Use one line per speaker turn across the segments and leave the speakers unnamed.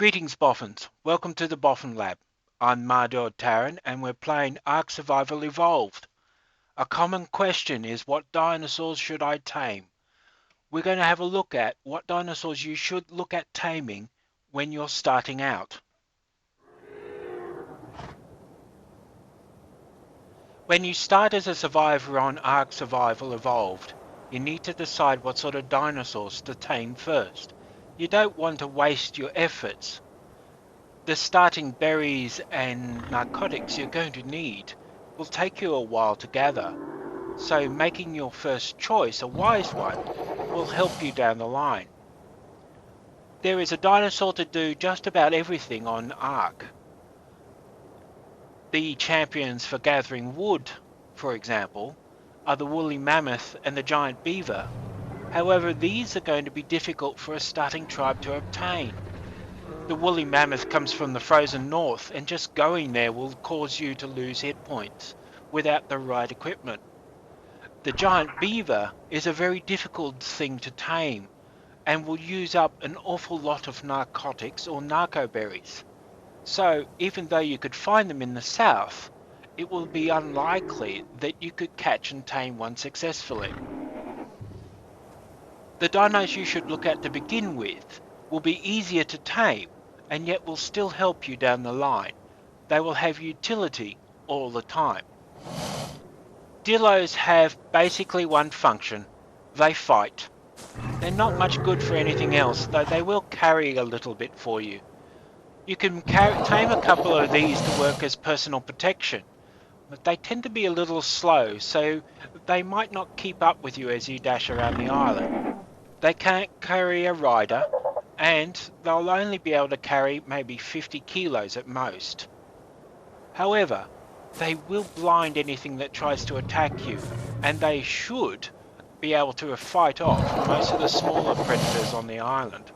Greetings, Boffins. Welcome to the Boffin Lab. I'm Mardor Taran, and we're playing Ark Survival Evolved. A common question is, what dinosaurs should I tame? We're going to have a look at what dinosaurs you should look at taming when you're starting out. When you start as a survivor on Ark Survival Evolved, you need to decide what sort of dinosaurs to tame first. You don't want to waste your efforts. The starting berries and narcotics you're going to need will take you a while to gather, so making your first choice a wise one will help you down the line. There is a dinosaur to do just about everything on Ark. The champions for gathering wood, for example, are the woolly mammoth and the giant beaver. However, these are going to be difficult for a starting tribe to obtain. The woolly mammoth comes from the frozen north, and just going there will cause you to lose hit points without the right equipment. The giant beaver is a very difficult thing to tame and will use up an awful lot of narcotics or narco berries. So even though you could find them in the south, it will be unlikely that you could catch and tame one successfully. The dinos you should look at to begin with will be easier to tame and yet will still help you down the line. They will have utility all the time. Dillos have basically one function: they fight. They're not much good for anything else, though they will carry a little bit for you. You can tame a couple of these to work as personal protection, but they tend to be a little slow, so they might not keep up with you as you dash around the island. They can't carry a rider, and they'll only be able to carry maybe 50 kilos at most. However, they will blind anything that tries to attack you, and they should be able to fight off most of the smaller predators on the island.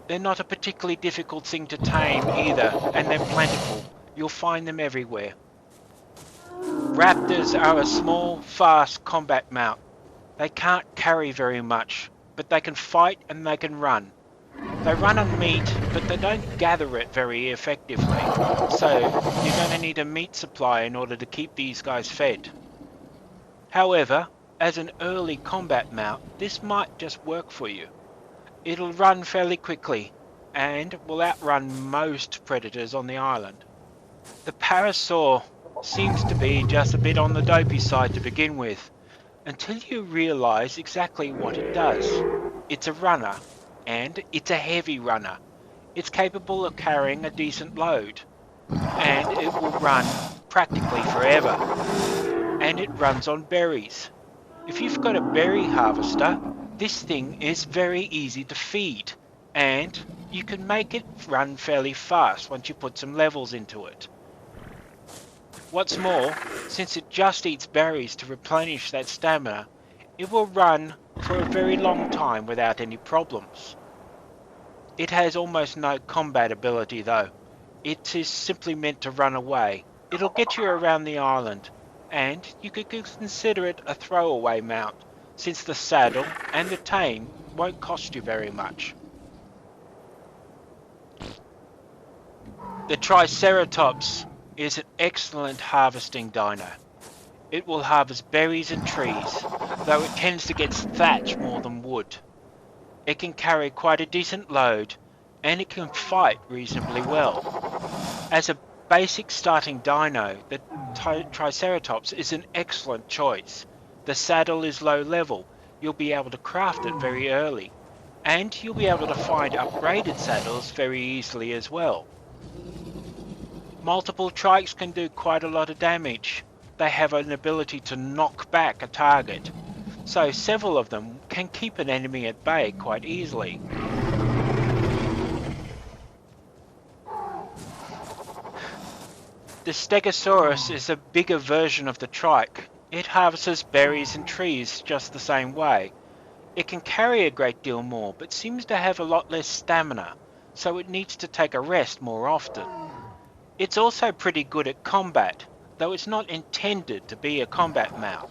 They're not a particularly difficult thing to tame either, and they're plentiful. You'll find them everywhere. Raptors are a small, fast combat mount. They can't carry very much, but they can fight and they can run. They run on meat, but they don't gather it very effectively, so you're going to need a meat supply in order to keep these guys fed. However, as an early combat mount, this might just work for you. It'll run fairly quickly, and will outrun most predators on the island. The parasaur seems to be just a bit on the dopey side to begin with, until you realise exactly what it does. It's a runner, and it's a heavy runner. It's capable of carrying a decent load, and it will run practically forever. And it runs on berries. If you've got a berry harvester, this thing is very easy to feed, and you can make it run fairly fast once you put some levels into it. What's more, since it just eats berries to replenish that stamina, it will run for a very long time without any problems. It has almost no combat ability though. It is simply meant to run away. It'll get you around the island, and you could consider it a throwaway mount, since the saddle and the tame won't cost you very much. The Triceratops is an excellent harvesting dino. It will harvest berries and trees, though it tends to get thatch more than wood. It can carry quite a decent load, and it can fight reasonably well. As a basic starting dino, the Triceratops is an excellent choice. The saddle is low level, you'll be able to craft it very early, and you'll be able to find upgraded saddles very easily as well. Multiple trikes can do quite a lot of damage. They have an ability to knock back a target, so several of them can keep an enemy at bay quite easily. The Stegosaurus is a bigger version of the trike. It harvests berries and trees just the same way. It can carry a great deal more, but seems to have a lot less stamina, so it needs to take a rest more often. It's also pretty good at combat, though it's not intended to be a combat mount.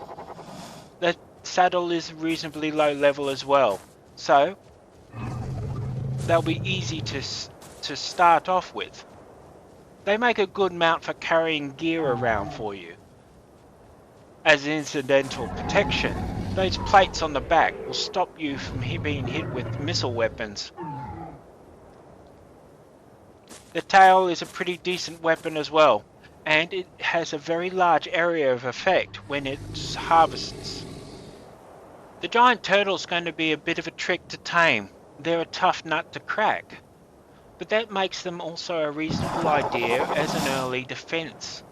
The saddle is reasonably low level as well, so they'll be easy to start off with. They make a good mount for carrying gear around for you. As incidental protection, those plates on the back will stop you from being hit with missile weapons. The tail is a pretty decent weapon as well, and it has a very large area of effect when it harvests. The giant turtle's going to be a bit of a trick to tame. They're a tough nut to crack, but that makes them also a reasonable idea as an early defense.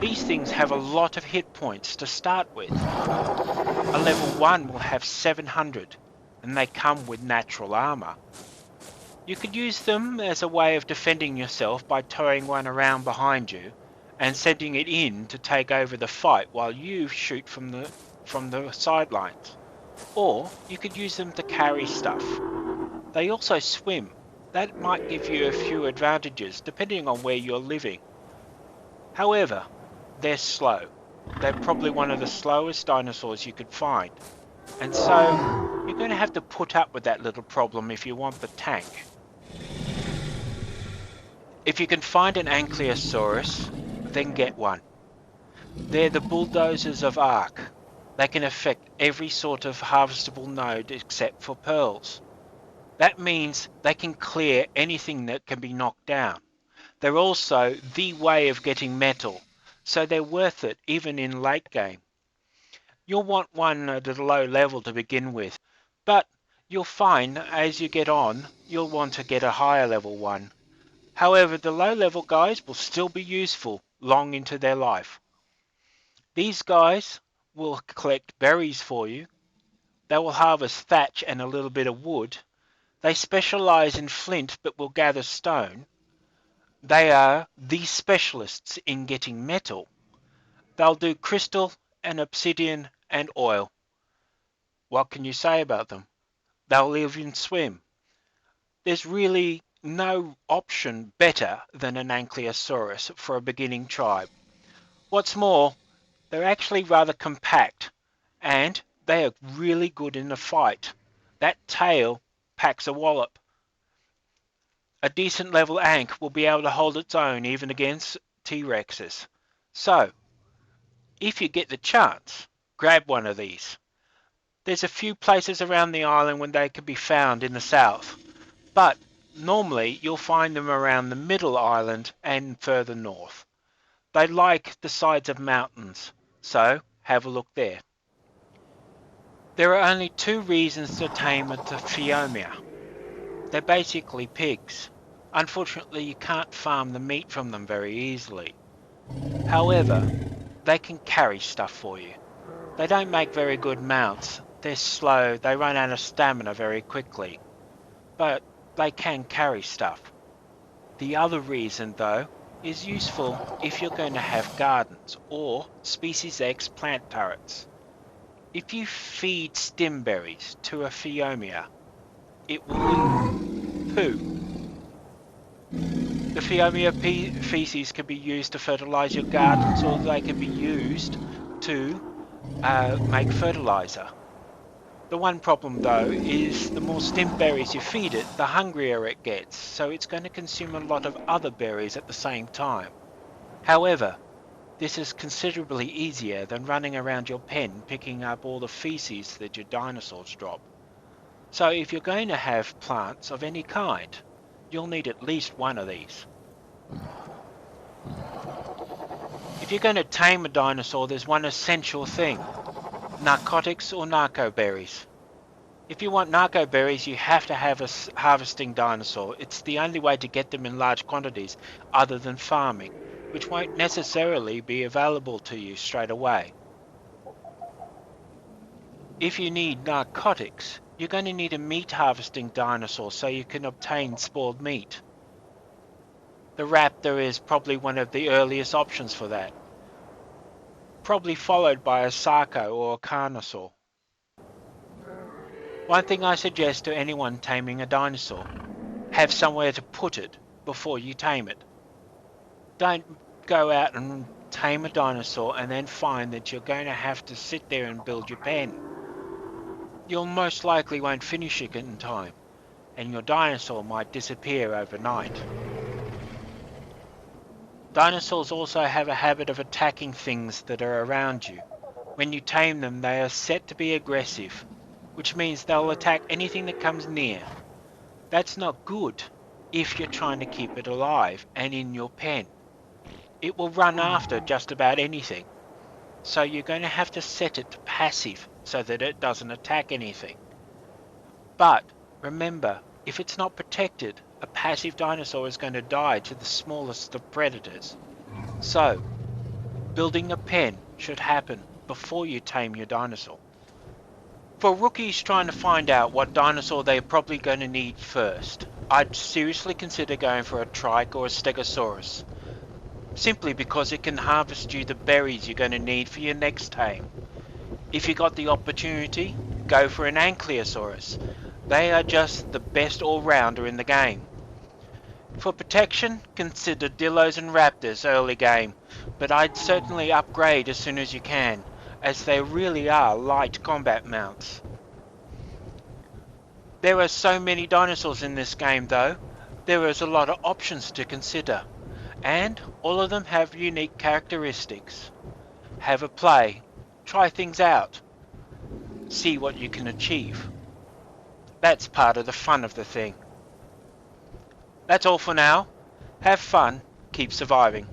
These things have a lot of hit points to start with. A level 1 will have 700, and they come with natural armor. You could use them as a way of defending yourself by towing one around behind you and sending it in to take over the fight while you shoot from the sidelines. Or you could use them to carry stuff. They also swim. That might give you a few advantages depending on where you're living. However, they're slow. They're probably one of the slowest dinosaurs you could find. And so you're going to have to put up with that little problem if you want the tank. If you can find an Ankylosaurus, then get one. They're the bulldozers of Ark. They can affect every sort of harvestable node except for pearls. That means they can clear anything that can be knocked down. They're also the way of getting metal, so they're worth it even in late game. You'll want one at a low level to begin with, but you'll find as you get on, you'll want to get a higher level one. However, the low level guys will still be useful long into their life. These guys will collect berries for you. They will harvest thatch and a little bit of wood. They specialize in flint but will gather stone. They are the specialists in getting metal. They'll do crystal and obsidian and oil. What can you say about them? They'll live and swim. There's really no option better than an Ankylosaurus for a beginning tribe. What's more, they're actually rather compact, and they are really good in a fight. That tail packs a wallop. A decent level Ankh will be able to hold its own even against T-Rexes. So, if you get the chance, grab one of these. There's a few places around the island where they can be found in the south, but normally you'll find them around the middle island and further north. They like the sides of mountains, so have a look there. There are only two reasons to tame a Phiomia. They're basically pigs. Unfortunately, you can't farm the meat from them very easily. However, they can carry stuff for you. They don't make very good mounts. They're slow, they run out of stamina very quickly. But they can carry stuff. The other reason, though, is useful if you're going to have gardens or Species X plant turrets. If you feed stimberries to a Phiomia, it will poo. The Phiomia feces can be used to fertilize your gardens, or they can be used to make fertilizer. The one problem though is the more stimberries you feed it, the hungrier it gets, so it's going to consume a lot of other berries at the same time. However, this is considerably easier than running around your pen picking up all the feces that your dinosaurs drop. So if you're going to have plants of any kind, you'll need at least one of these. If you're going to tame a dinosaur, there's one essential thing: narcotics or narco berries. If you want narco berries, you have to have a harvesting dinosaur. It's the only way to get them in large quantities other than farming, which won't necessarily be available to you straight away. If you need narcotics, you're going to need a meat harvesting dinosaur so you can obtain spoiled meat. The raptor is probably one of the earliest options for that, probably followed by a sarco or a carnosaur. One thing I suggest to anyone taming a dinosaur: have somewhere to put it before you tame it. Don't go out and tame a dinosaur and then find that you're going to have to sit there and build your pen. You'll most likely won't finish it in time. and your dinosaur might disappear overnight. Dinosaurs also have a habit of attacking things that are around you. When you tame them, they are set to be aggressive, which means they'll attack anything that comes near. That's not good if you're trying to keep it alive and in your pen. It will run after just about anything, so you're going to have to set it to passive so that it doesn't attack anything. But remember, if it's not protected, a passive dinosaur is going to die to the smallest of predators. So, building a pen should happen before you tame your dinosaur. For rookies trying to find out what dinosaur they're probably going to need first, I'd seriously consider going for a trike or a stegosaurus, simply because it can harvest you the berries you're going to need for your next tame. If you got the opportunity, go for an ankylosaurus. They are just the best all-rounder in the game. For protection, consider dillos and raptors early game, but I'd certainly upgrade as soon as you can, as they really are light combat mounts. There are so many dinosaurs in this game though, there is a lot of options to consider, and all of them have unique characteristics. Have a play, try things out, see what you can achieve. That's part of the fun of the thing. That's all for now. Have fun, keep surviving.